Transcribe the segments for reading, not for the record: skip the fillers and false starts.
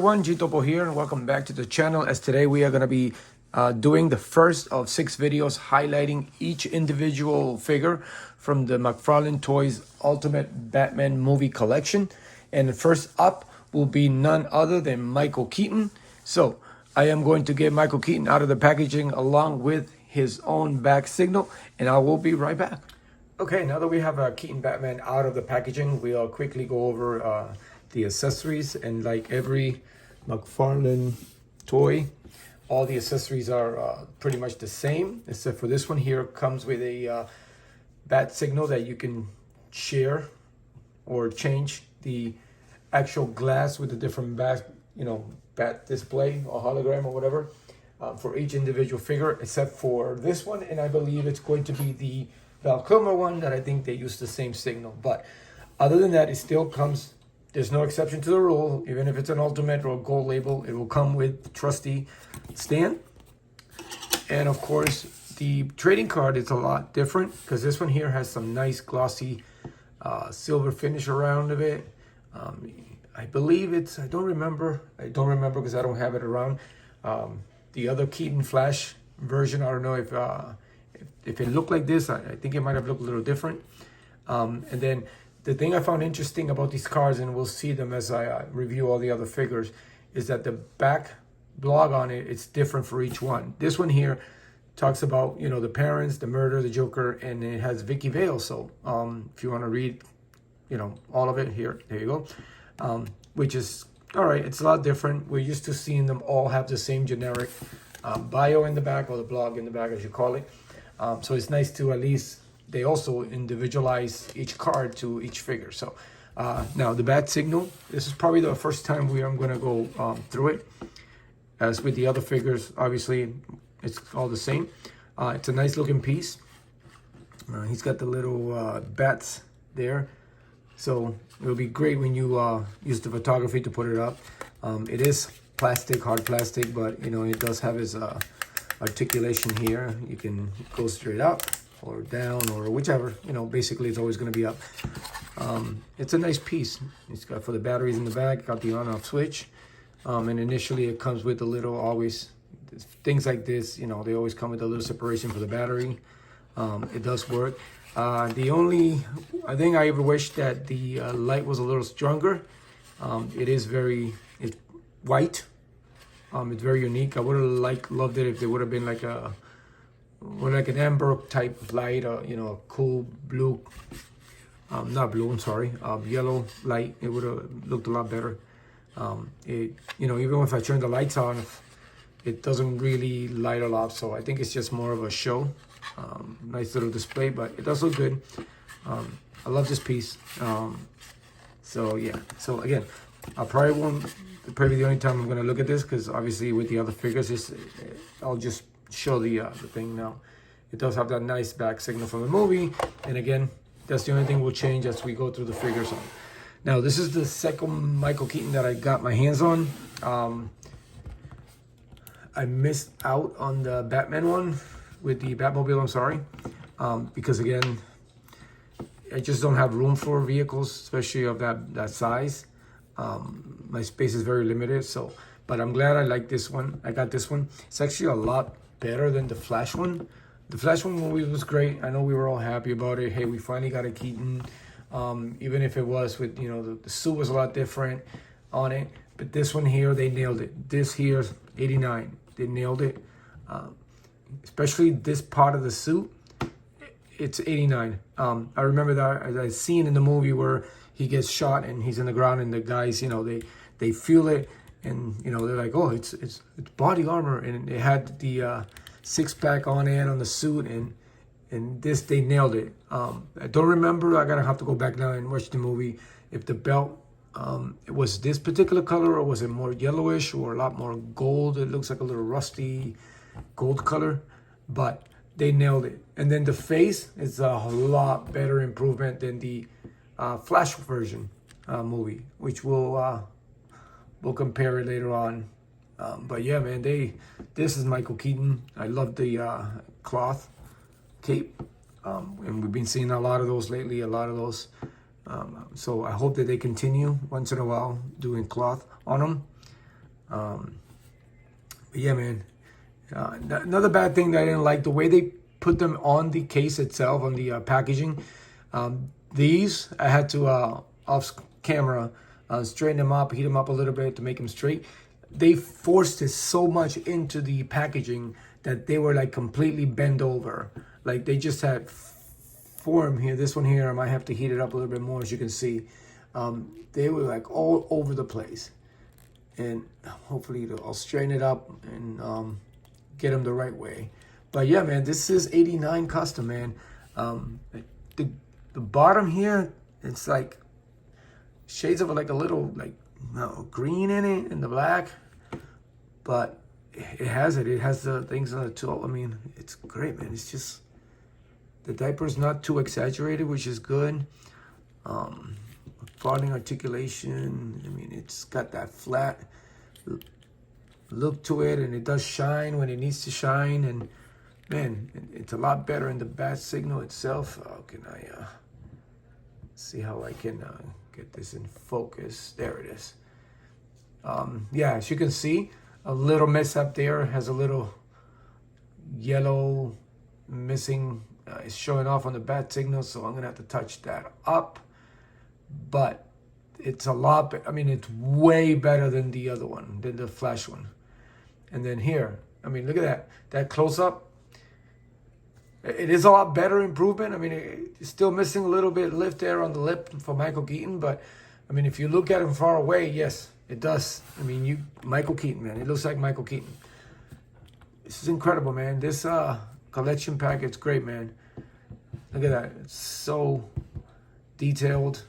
everyone, G Topo here, and welcome back to the channel. As today we are going to be doing the first of 6 videos highlighting each individual figure from the Mcfarlane Toys Ultimate Batman movie collection. And the first up will be none other than Michael Keaton. So I am going to get Michael Keaton out of the packaging along with his own back signal, and I will be right back. Okay, now that we have Keaton Batman out of the packaging, we'll quickly go over the accessories. And like every Mcfarlane toy, all the accessories are pretty much the same, except for this one here comes with a bat signal that you can share or change the actual glass with a different bat, bat display or hologram or whatever for each individual figure, except for this one. And I believe it's going to be the Val Kilmer one that I think they use the same signal. But other than that, it still comes. There's no exception to the rule. Even if it's an Ultimate or a gold label, it will come with the trusty stand. And of course, the trading card is a lot different because this one here has some nice glossy silver finish around of it. I believe it's, I don't remember because I don't have it around. The other Keaton Flash version, I don't know if it looked like this. I think it might have looked a little different. And then the thing I found interesting about these cards, and we'll see them as I review all the other figures, is that the back blog on it, it's different for each one. This one here talks about, the parents, the murder, the Joker, and it has Vicky Vale. So if you want to read, all of it here, there you go. Which is, all right, it's a lot different. We're used to seeing them all have the same generic bio in the back, or the blog in the back, as you call it. So it's nice to at least, they also individualize each card to each figure. So now the bat signal, this is probably the first time I'm going to go through it. As with the other figures, obviously it's all the same. It's a nice looking piece. He's got the little bats there. So it'll be great when you use the photography to put it up. It is plastic, hard plastic, but it does have his articulation here. You can go straight up or down or whichever, basically it's always going to be up. It's a nice piece. It's got for the batteries in the back, got the on off switch. And initially it comes with a little, always things like this, they always come with a little separation for the battery. It does work. The only thing I ever wish that the light was a little stronger. It is it's white. It's very unique. I would have loved it if there would have been like an amber type light, or a cool blue, not blue, I'm sorry, yellow light. It would have looked a lot better. Even if I turn the lights on, it doesn't really light a lot. So I think it's just more of a show. Nice little display, but it does look good. I love this piece. So yeah. So again, probably the only time I'm going to look at this, because obviously with the other figures, I'll just show the thing now. It does have that nice back signal from the movie, and again, that's the only thing we'll change as we go through the figures on. Now, this is the second Michael Keaton that I got my hands on. I missed out on the Batman one with the Batmobile, I'm sorry, because again, I just don't have room for vehicles, especially of that size. My space is very limited, but I'm glad I like this one. I got this one. It's actually a lot better than the Flash one. The Flash one movie was great. I know we were all happy about it. Hey, we finally got a Keaton. Even if it was with, the suit was a lot different on it. But this one here, they nailed it. This here's 89. They nailed it. Especially this part of the suit, it's 89. I remember that as I seen in the movie where he gets shot and he's in the ground, and the guys, they feel it, and they're like, oh, it's body armor, and it had the six-pack on it on the suit, and this, they nailed it. I don't remember. I gotta have to go back now and watch the movie. If the belt it was this particular color, or was it more yellowish or a lot more gold? It looks like a little rusty gold color, but they nailed it. And then the face is a lot better improvement than the Flash version movie, which we'll compare it later on. But yeah, man, this is Michael Keaton. I love the cloth cape, and we've been seeing a lot of those lately. So I hope that they continue once in a while doing cloth on them. But yeah, man. Another bad thing that I didn't like, the way they put them on the case itself, on the packaging. These, I had to, off camera, straighten them up, heat them up a little bit to make them straight. They forced it so much into the packaging that they were like completely bent over. Like they just had form here. This one here, I might have to heat it up a little bit more, as you can see. They were like all over the place. And hopefully I'll straighten it up and get them the right way. But yeah, man, this is 89 custom, man. The bottom here, it's like shades of like a little like green in it and the black, but it has the things on the top. I mean, it's great, man. It's just the diaper's not too exaggerated, which is good. Falling articulation. I mean, it's got that flat look to it, and it does shine when it needs to shine. And man, it's a lot better in the bat signal itself. How can I see how I can get this in focus? There it is. Yeah, as you can see, a little mess up there. Has a little yellow missing. It's showing off on the bat signal, so I'm gonna have to touch that up. But it's a lot. I mean, it's way better than the other one, than the flash one. And then here, I mean, look at that close up. It is a lot better improvement. I mean, it's still missing a little bit lift there on the lip for Michael Keaton, but I mean, if you look at him far away, yes, it does. I mean, Michael Keaton, man, it looks like Michael Keaton. This is incredible, man. This collection pack, it's great, man. Look at that. It's so detailed.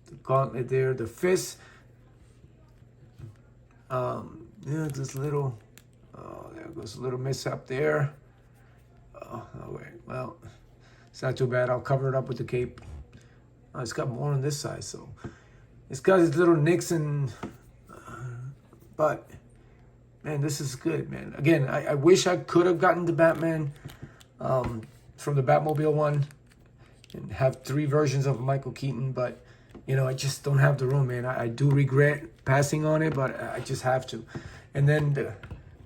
The gauntlet there, the fist. Yeah, this little, there goes a little mishap there. Oh, wait, well, it's not too bad. I'll cover it up with the cape. Oh, it's got more on this side, so it's got these little nicks and, but man, this is good, man. Again, I wish I could have gotten the Batman from the Batmobile one and have 3 versions of Michael Keaton, but you know, I just don't have the room, man. I do regret passing on it, but I just have to. And then the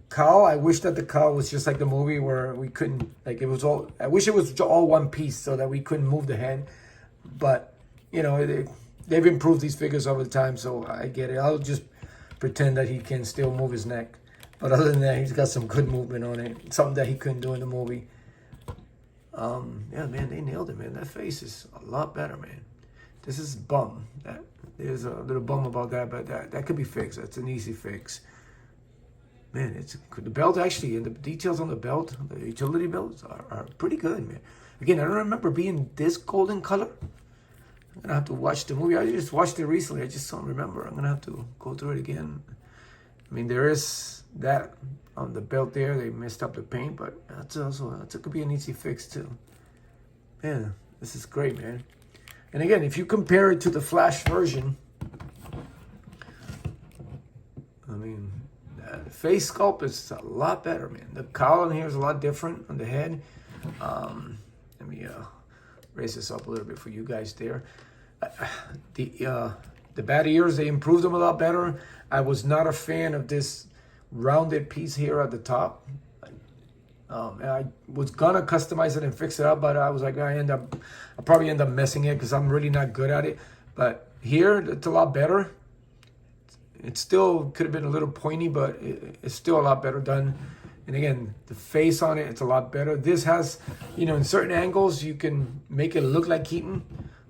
cowl, I wish that the cowl was just like the movie where we couldn't, like it was all, I wish it was all one piece so that we couldn't move the head. But, you know, they've improved these figures over the time, so I get it. I'll just pretend that he can still move his neck. But other than that, he's got some good movement on it. Something that he couldn't do in the movie. Yeah, man, they nailed it, man. That face is a lot better, man. This is bum. There's a little bum about that, but that could be fixed. That's an easy fix. Man, it's the belt actually, and the details on the belt, the utility belts are pretty good, man. Again, I don't remember being this golden color. I'm gonna have to watch the movie. I just watched it recently. I just don't remember. I'm gonna have to go through it again. I mean, there is that on the belt there. They messed up the paint, but that could be an easy fix too. Man, this is great, man. And again, if you compare it to the Flash version, I mean, the face sculpt is a lot better, man. The cowl on here is a lot different on the head. Let me raise this up a little bit for you guys there. The bat ears, they improved them a lot better. I was not a fan of this rounded piece here at the top. And I was gonna customize it and fix it up, but I was like, I'll probably end up messing it because I'm really not good at it. But here, it's a lot better. It still could have been a little pointy, but it's still a lot better done. And again, the face on it, it's a lot better. This has, you know, in certain angles, you can make it look like Keaton.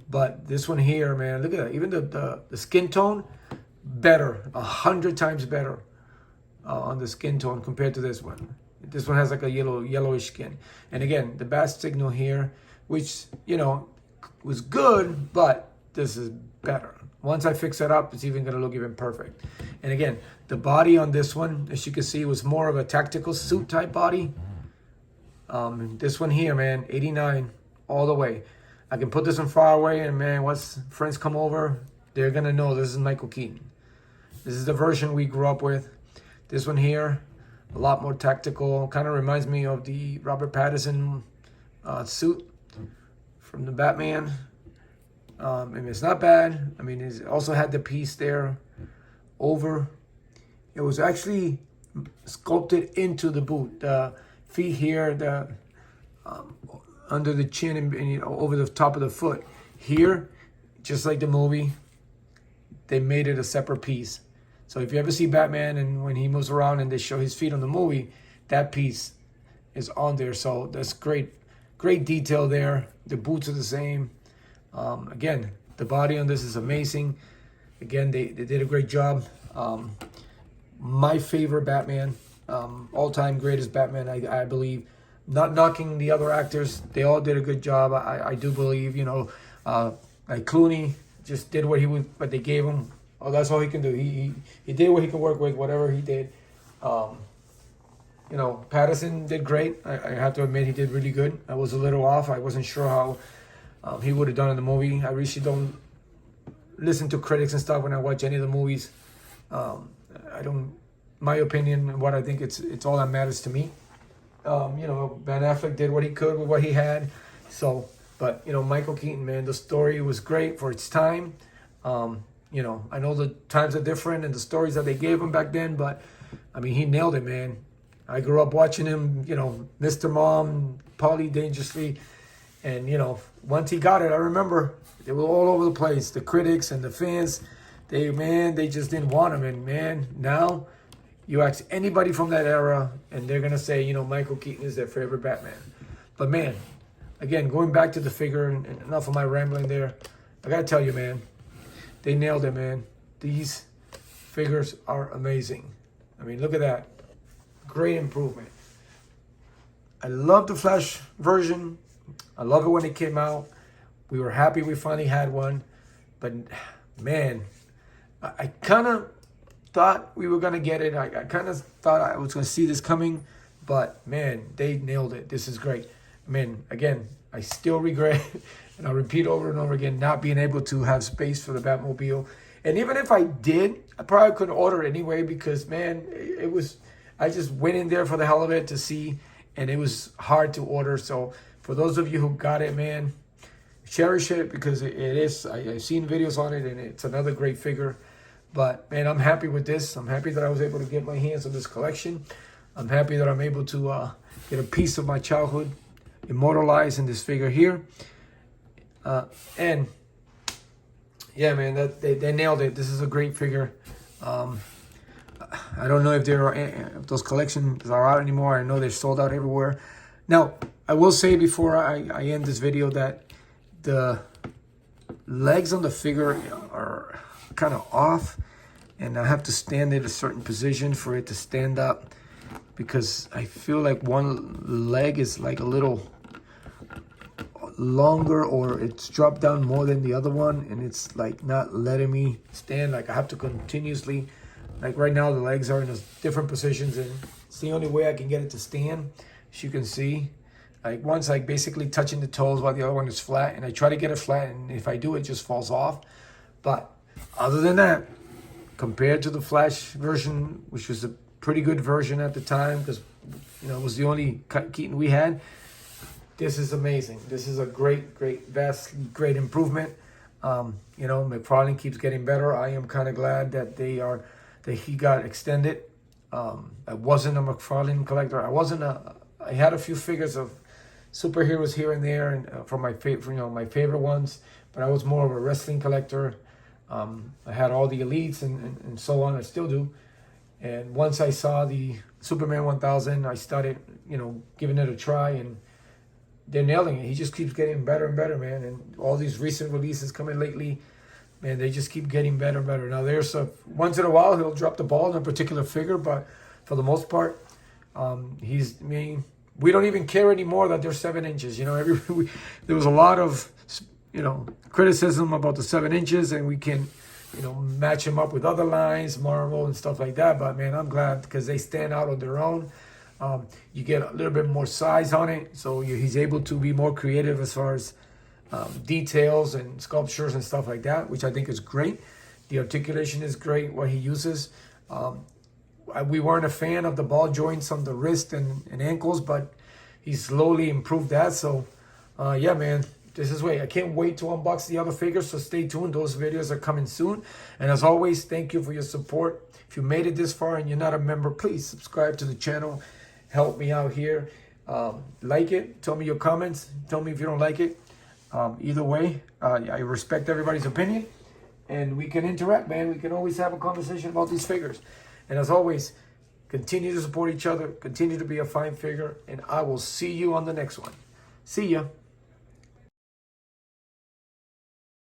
But this one here, man, look at that. Even the skin tone, better, 100 times better on the skin tone compared to this one. This one has like a yellowish skin. And again, the bat signal here, which, you know, was good, but this is better. Once I fix it up, it's even going to look even perfect. And again, the body on this one, as you can see, was more of a tactical suit type body. This one here, man, 89 all the way. I can put this in far away, and man, once friends come over, they're going to know this is Michael Keaton. This is the version we grew up with. This one here, a lot more tactical. Kind of reminds me of the Robert Pattinson suit from the Batman. I mean, it's not bad. I mean, it also had the piece there over. It was actually sculpted into the boot. The feet here, the under the chin and over the top of the foot. Here, just like the movie, they made it a separate piece. So if you ever see Batman and when he moves around and they show his feet on the movie, that piece is on there. So that's great detail there. The boots are the same. Again, the body on this is amazing. Again, they did a great job. My favorite Batman, all-time greatest Batman, I believe. Not knocking the other actors, they all did a good job. I do believe, like Clooney just did what they gave him. Oh, that's all he can do. He did what he could work with, whatever he did. Patterson did great. I have to admit he did really good. I was a little off. I wasn't sure how he would have done in the movie. I really don't listen to critics and stuff when I watch any of the movies. My opinion, what I think, it's all that matters to me. Ben Affleck did what he could with what he had. But Michael Keaton, man, the story was great for its time. I know the times are different and the stories that they gave him back then, but I mean, he nailed it, man. I grew up watching him, Mr. Mom, Polly Dangerously. And, once he got it, I remember they were all over the place. The critics and the fans, they just didn't want him. And, man, now you ask anybody from that era and they're going to say, Michael Keaton is their favorite Batman. But, man, again, going back to the figure and enough of my rambling there, I got to tell you, man, they nailed it, man. These figures are amazing. I mean, look at that. Great improvement. I love the Flash version. I love it when it came out. We were happy we finally had one. But, man, I kind of thought we were going to get it. I kind of thought I was going to see this coming. But, man, they nailed it. This is great. I mean, again, I still regret, and I'll repeat over and over again, not being able to have space for the Batmobile. And even if I did, I probably couldn't order it anyway because, man, I just went in there for the hell of it to see, and it was hard to order. So for those of you who got it, man, cherish it because it is. I've seen videos on it, and it's another great figure. But, man, I'm happy with this. I'm happy that I was able to get my hands on this collection. I'm happy that I'm able to get a piece of my childhood immortalized in this figure here. And, yeah, man, they nailed it. This is a great figure. I don't know if if those collections are out anymore. I know they're sold out everywhere. Now, I will say before I end this video that the legs on the figure are kind of off, and I have to stand in a certain position for it to stand up because I feel like one leg is like a little longer, or it's dropped down more than the other one, and it's like not letting me stand. Like I have to continuously, like right now the legs are in different positions, and it's the only way I can get it to stand. As you can see, like one's like basically touching the toes while the other one is flat, and I try to get it flat, and if I do, it just falls off. But other than that, compared to the Flash version, which was a pretty good version at the time because it was the only Keaton we had, this is amazing. This is a vastly great improvement. Mcfarlane keeps getting better. I am kind of glad that he got extended. I wasn't a Mcfarlane collector. I had a few figures of superheroes here and there, and from my favorite ones. But I was more of a wrestling collector. I had all the elites and so on. I still do. And once I saw the Superman 1000, I started giving it a try, and they're nailing it. He just keeps getting better and better, man. And all these recent releases coming lately, man, they just keep getting better and better. Now, once in a while, he'll drop the ball in a particular figure, but for the most part, we don't even care anymore that they're 7 inches. There was a lot of, criticism about the 7 inches, and we can, match them up with other lines, Marvel and stuff like that. But, man, I'm glad because they stand out on their own. You get a little bit more size on it, so he's able to be more creative as far as details and sculptures and stuff like that, which I think is great. The articulation is great, what he uses. We weren't a fan of the ball joints on the wrist and ankles, but he slowly improved that. So, yeah, man, this is way. I can't wait to unbox the other figures, so stay tuned. Those videos are coming soon. And as always, thank you for your support. If you made it this far and you're not a member, please subscribe to the channel. Help me out here. Like it. Tell me your comments. Tell me if you don't like it. Either way, I respect everybody's opinion. And we can interact, man. We can always have a conversation about these figures. And as always, continue to support each other. Continue to be a fine figure. And I will see you on the next one. See ya.